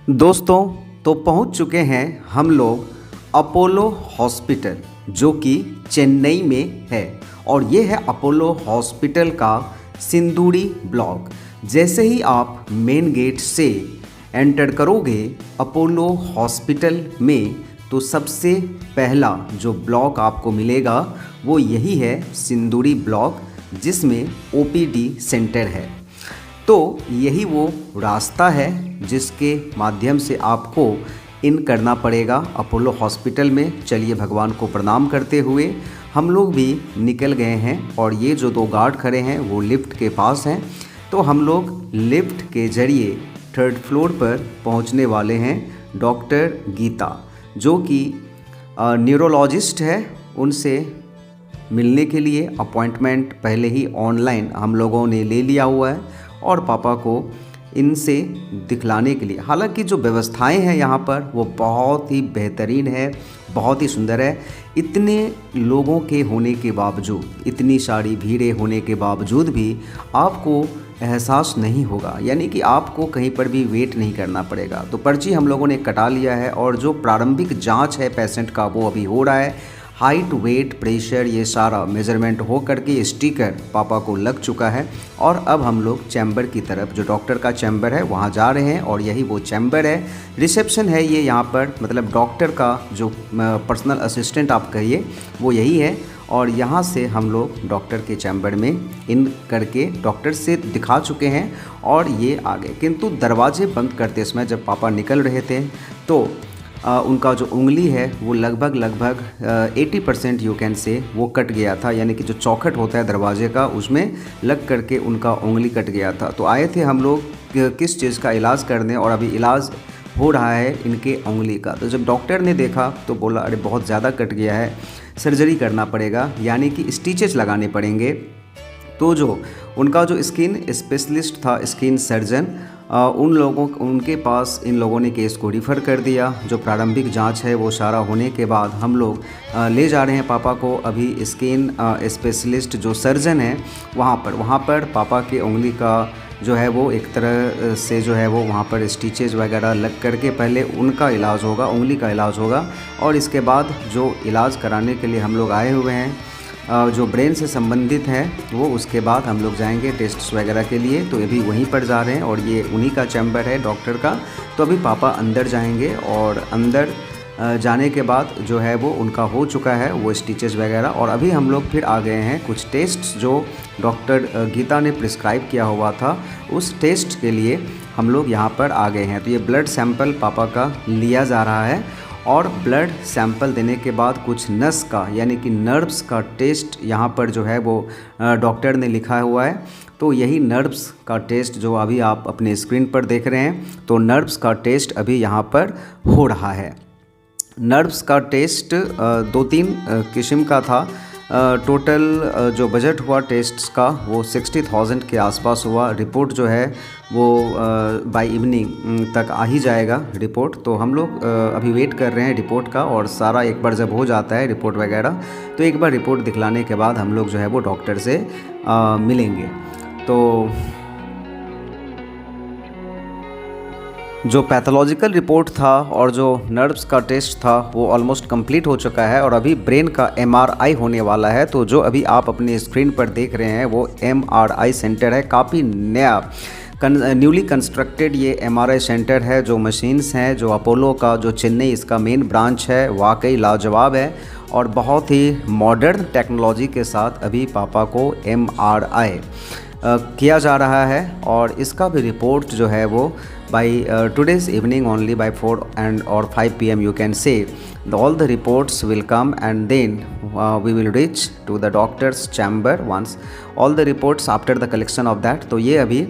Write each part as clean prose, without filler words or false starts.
दोस्तों, तो पहुंच चुके हैं हम लोग अपोलो हॉस्पिटल, जो कि चेन्नई में है। और ये है अपोलो हॉस्पिटल का सिंदूरी ब्लॉक। जैसे ही आप मेन गेट से एंटर करोगे अपोलो हॉस्पिटल में, तो सबसे पहला जो ब्लॉक आपको मिलेगा वो यही है, सिंदूरी ब्लॉक, जिसमें ओपीडी सेंटर है। तो यही वो रास्ता है जिसके माध्यम से आपको इन करना पड़ेगा अपोलो हॉस्पिटल में। चलिए, भगवान को प्रणाम करते हुए हम लोग भी निकल गए हैं। और ये जो दो गार्ड खड़े हैं वो लिफ्ट के पास हैं। तो हम लोग लिफ्ट के जरिए 3rd फ्लोर पर पहुंचने वाले हैं। डॉक्टर गीता, जो कि न्यूरोलॉजिस्ट है, उनसे मिलने के लिए अपॉइंटमेंट पहले ही ऑनलाइन हम लोगों ने ले लिया हुआ है। और पापा को इनसे दिखलाने के लिए, हालांकि जो व्यवस्थाएं हैं यहाँ पर वो बहुत ही बेहतरीन है, बहुत ही सुंदर है। इतने लोगों के होने के बावजूद, इतनी सारी भीड़ें होने के बावजूद भी आपको एहसास नहीं होगा, यानी कि आपको कहीं पर भी वेट नहीं करना पड़ेगा। तो पर्ची हम लोगों ने कटा लिया है और जो प्रारंभिक जांच है पेशेंट का वो अभी हो रहा है। हाइट, वेट, प्रेशर, ये सारा मेज़रमेंट हो करके स्टिकर पापा को लग चुका है। और अब हम लोग चैम्बर की तरफ, जो डॉक्टर का चैम्बर है, वहाँ जा रहे हैं। और यही वो चैम्बर है, रिसेप्शन है ये यहाँ पर, मतलब डॉक्टर का जो पर्सनल असिस्टेंट आप कहिए वो यही है। और यहाँ से हम लोग डॉक्टर के चैम्बर में इन करके डॉक्टर से दिखा चुके हैं और ये आ गए। किंतु दरवाजे बंद करते समय जब पापा निकल रहे थे तो उनका जो उंगली है वो लगभग 80% यू कैन से वो कट गया था, यानी कि जो चौखट होता है दरवाजे का उसमें लग करके उनका उंगली कट गया था। तो आए थे हम लोग किस चीज़ का इलाज करने, और अभी इलाज हो रहा है इनके उंगली का। तो जब डॉक्टर ने देखा तो बोला, अरे बहुत ज़्यादा कट गया है, सर्जरी करना पड़ेगा, यानी कि स्टिचेस लगाने पड़ेंगे। तो जो उनका जो स्किन स्पेशलिस्ट था, स्किन सर्जन, उनके पास इन लोगों ने केस को रिफ़र कर दिया। जो प्रारंभिक जांच है वो सारा होने के बाद हम लोग ले जा रहे हैं पापा को अभी स्किन स्पेशलिस्ट जो सर्जन है वहाँ पर पापा के उंगली का जो है वो एक तरह से जो है वो वहाँ पर स्टिचेज वगैरह लग करके पहले उनका इलाज होगा, उंगली का इलाज होगा। और इसके बाद जो इलाज कराने के लिए हम लोग आए हुए हैं, जो ब्रेन से संबंधित है वो, उसके बाद हम लोग जाएंगे टेस्ट्स वगैरह के लिए। तो अभी वहीं पर जा रहे हैं और ये उन्हीं का चैम्बर है डॉक्टर का। तो अभी पापा अंदर जाएंगे और अंदर जाने के बाद जो है वो उनका हो चुका है वो स्टिचेस वगैरह। और अभी हम लोग फिर आ गए हैं कुछ टेस्ट्स जो डॉक्टर गीता ने प्रिस्क्राइब किया हुआ था, उस टेस्ट के लिए हम लोग यहाँ पर आ गए हैं। तो ये ब्लड सैंपल पापा का लिया जा रहा है और ब्लड सैंपल देने के बाद कुछ नस का, यानी कि नर्व्स का टेस्ट यहाँ पर जो है वो डॉक्टर ने लिखा हुआ है। तो यही नर्व्स का टेस्ट जो अभी आप अपने स्क्रीन पर देख रहे हैं, तो नर्व्स का टेस्ट अभी यहाँ पर हो रहा है। नर्व्स का टेस्ट 2-3 किस्म का था। टोटल जो बजट हुआ टेस्ट्स का वो 60,000 के आसपास हुआ। रिपोर्ट जो है वो बाय इवनिंग तक आ ही जाएगा रिपोर्ट। तो हम लोग अभी वेट कर रहे हैं रिपोर्ट का, और सारा एक बार जब हो जाता है रिपोर्ट वगैरह, तो एक बार रिपोर्ट दिखलाने के बाद हम लोग जो है वो डॉक्टर से मिलेंगे। तो जो पैथोलॉजिकल रिपोर्ट था और जो नर्व्स का टेस्ट था वो ऑलमोस्ट कंप्लीट हो चुका है और अभी ब्रेन का MRI होने वाला है। तो जो अभी आप अपने स्क्रीन पर देख रहे हैं वो MRI सेंटर है। काफ़ी नया न्यूली कंस्ट्रक्टेड ये MRI सेंटर है। जो मशीन्स हैं, जो अपोलो का जो चेन्नई इसका मेन ब्रांच है, वाकई लाजवाब है और बहुत ही मॉडर्न टेक्नोलॉजी के साथ अभी पापा को MRI किया जा रहा है। और इसका भी रिपोर्ट जो है वो by today's evening only by 4 or 5 p.m. you can say all the reports will come, and then we will reach to the doctor's chamber once all the reports after the collection of that। तो ये अभी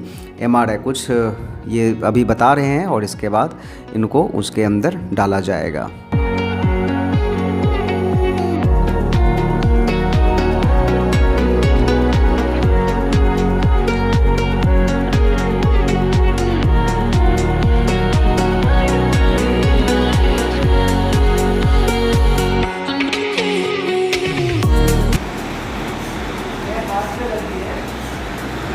MRI कुछ ये अभी बता रहे हैं और इसके बाद इनको उसके अंदर डाला जाएगा।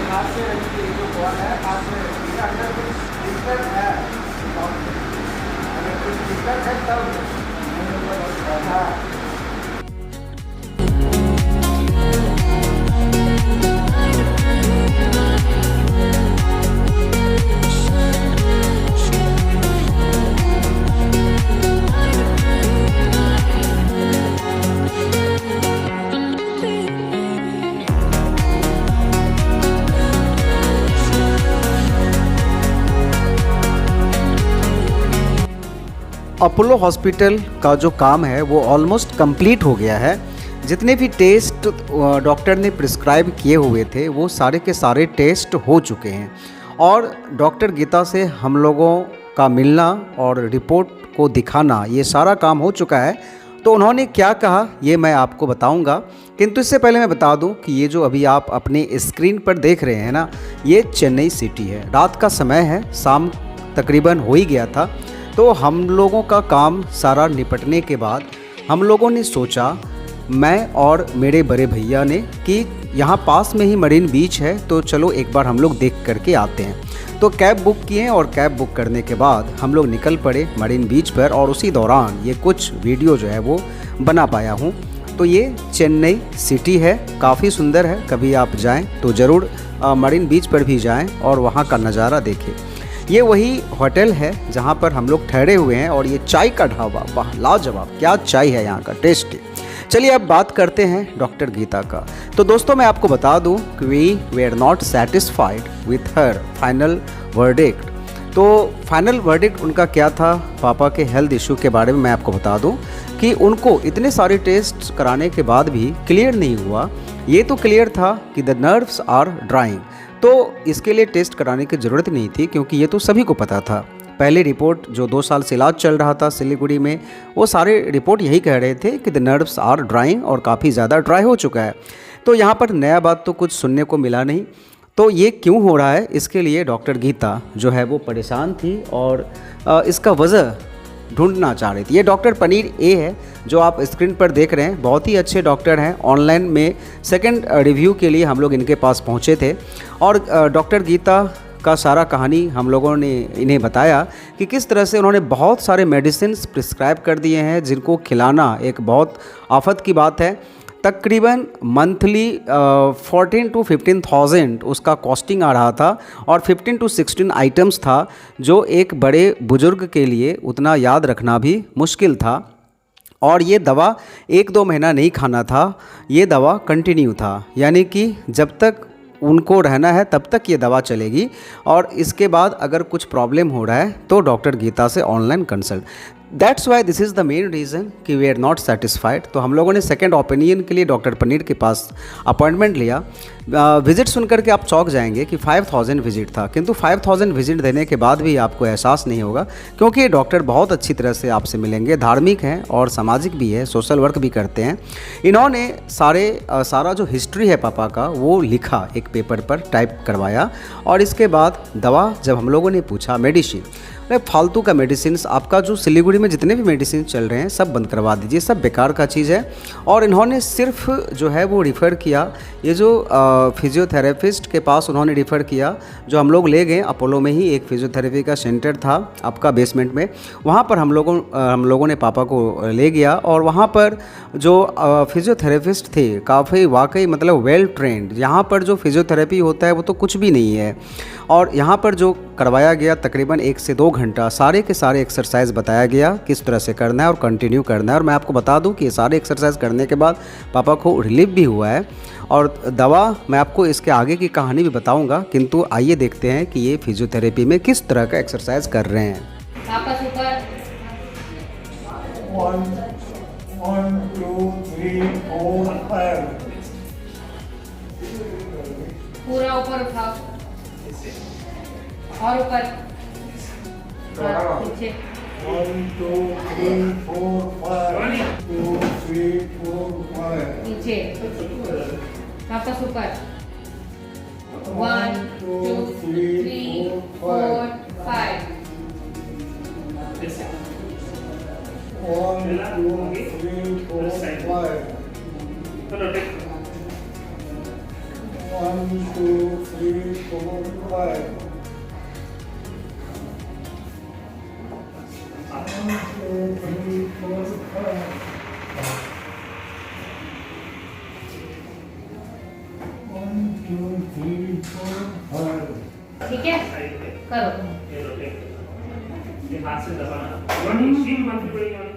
हाथ से रखिए, जो बॉल है हाथ से रखिए, अंदर कुछ दिक्कत है अपोलो हॉस्पिटल का जो काम है वो ऑलमोस्ट कंप्लीट हो गया है। जितने भी टेस्ट डॉक्टर ने प्रिस्क्राइब किए हुए थे वो सारे के सारे टेस्ट हो चुके हैं और डॉक्टर गीता से हम लोगों का मिलना और रिपोर्ट को दिखाना ये सारा काम हो चुका है। तो उन्होंने क्या कहा ये मैं आपको बताऊंगा, किंतु इससे पहले मैं बता दूं कि ये जो अभी आप अपने स्क्रीन पर देख रहे हैं ना, ये चेन्नई सिटी है। रात का समय है, शाम तकरीबन हो ही गया था। तो हम लोगों का काम सारा निपटने के बाद हम लोगों ने सोचा, मैं और मेरे बड़े भैया ने, कि यहाँ पास में ही मरीन बीच है तो चलो एक बार हम लोग देख करके आते हैं। तो कैब बुक किए और कैब बुक करने के बाद हम लोग निकल पड़े मरीन बीच पर और उसी दौरान ये कुछ वीडियो जो है वो बना पाया हूँ। तो ये चेन्नई सिटी है, काफ़ी सुंदर है। कभी आप जाएं तो ज़रूर मरीन बीच पर भी जाएं और वहाँ का नज़ारा देखें। ये वही होटल है जहाँ पर हम लोग ठहरे हुए हैं और ये चाय का ढाबा, वाह लाजवाब, क्या चाय है यहाँ का, टेस्टी। चलिए अब बात करते हैं डॉक्टर गीता का। तो दोस्तों मैं आपको बता दूं कि we were not satisfied with her final verdict. तो फाइनल वर्डिक्ट उनका क्या था, पापा के हेल्थ इशू के बारे में मैं आपको बता दूं कि उनको इतने सारे टेस्ट कराने के बाद भी क्लियर नहीं हुआ। ये तो क्लियर था कि द नर्व्स आर ड्राइंग, तो इसके लिए टेस्ट कराने की ज़रूरत नहीं थी क्योंकि ये तो सभी को पता था। पहले रिपोर्ट जो 2 साल से इलाज चल रहा था सिलीगुड़ी में, वो सारे रिपोर्ट यही कह रहे थे कि द नर्व्स आर ड्राइंग और काफ़ी ज़्यादा ड्राई हो चुका है। तो यहाँ पर नया बात तो कुछ सुनने को मिला नहीं। तो ये क्यों हो रहा है, इसके लिए डॉक्टर गीता जो है वो परेशान थी और इसका वजह ढूंढना चाह रही थी। ये डॉक्टर पनीर ए है जो आप स्क्रीन पर देख रहे हैं, बहुत ही अच्छे डॉक्टर हैं। ऑनलाइन में सेकंड रिव्यू के लिए हम लोग इनके पास पहुँचे थे और डॉक्टर गीता का सारा कहानी हम लोगों ने इन्हें बताया कि किस तरह से उन्होंने बहुत सारे मेडिसिन्स प्रिस्क्राइब कर दिए हैं जिनको खिलाना एक बहुत आफत की बात है। तकरीबन मंथली 14 to 15,000 उसका कॉस्टिंग आ रहा था और 15 to 16 आइटम्स था जो एक बड़े बुजुर्ग के लिए उतना याद रखना भी मुश्किल था। और ये दवा 1-2 महीना नहीं खाना था, ये दवा कंटिन्यू था, यानी कि जब तक उनको रहना है तब तक ये दवा चलेगी और इसके बाद अगर कुछ प्रॉब्लम हो रहा है तो डॉक्टर गीता से online consult. That's why this is the main reason कि वी आर नॉट सेटिस्फाइड। तो हम लोगों ने सेकंड ओपिनियन के लिए डॉक्टर पनीर के पास अपॉइंटमेंट लिया। विज़िट सुन करके आप चौंक जाएंगे कि 5,000 विज़िट था, किंतु 5,000 विज़िट देने के बाद भी आपको एहसास नहीं होगा क्योंकि ये डॉक्टर बहुत अच्छी तरह से आपसे मिलेंगे, धार्मिक हैं और सामाजिक भी है, सोशल वर्क भी करते हैं। इन्होंने सारा जो हिस्ट्री है पापा का वो लिखा, एक पेपर पर टाइप करवाया और इसके बाद दवा जब हम लोगों ने पूछा, मेडिसिन, फालतू का मेडिसिन, आपका जो सिलीगुड़ी में जितने भी मेडिसिन चल रहे हैं सब बंद करवा दीजिए, सब बेकार का चीज़ है। और इन्होंने सिर्फ जो है वो रिफ़र किया, ये जो फिजियोथेरेपिस्ट के पास उन्होंने रिफ़र किया, जो हम लोग ले गए अपोलो में ही एक फिजियोथेरेपी का सेंटर था आपका बेसमेंट में, वहाँ पर हम लोगों ने पापा को ले गया और वहाँ पर जो फिजियोथेरेपिस्ट थे काफ़ी वाकई मतलब वेल ट्रेंड। यहाँ पर जो फिजियोथेरेपी होता है वो तो कुछ भी नहीं है और यहाँ पर जो करवाया गया तकरीबन 1 से 2 घंटा सारे के सारे एक्सरसाइज बताया गया किस तरह से करना है और कंटिन्यू करना है। और मैं आपको बता दूं कि ये सारे एक्सरसाइज करने के बाद पापा को रिलीफ भी हुआ है और दवा मैं आपको इसके आगे की कहानी भी बताऊंगा, किंतु आइए देखते हैं कि ये फिजियोथेरेपी में किस तरह का एक्सरसाइज कर रहे हैं। वापस ऊपर 1 2 3 4 5 पूरा ऊपर उठाओ और ऊपर पीछे 1 2 3 4 5 2 3 4 5 नीचे वापस ऊपर 1 2 3 4 5 1 2 3 4 5 1 2 3 4 5 ठीक है, करो। ये हाथ से दबाना 1 इंच की मंथ पड़ेगी।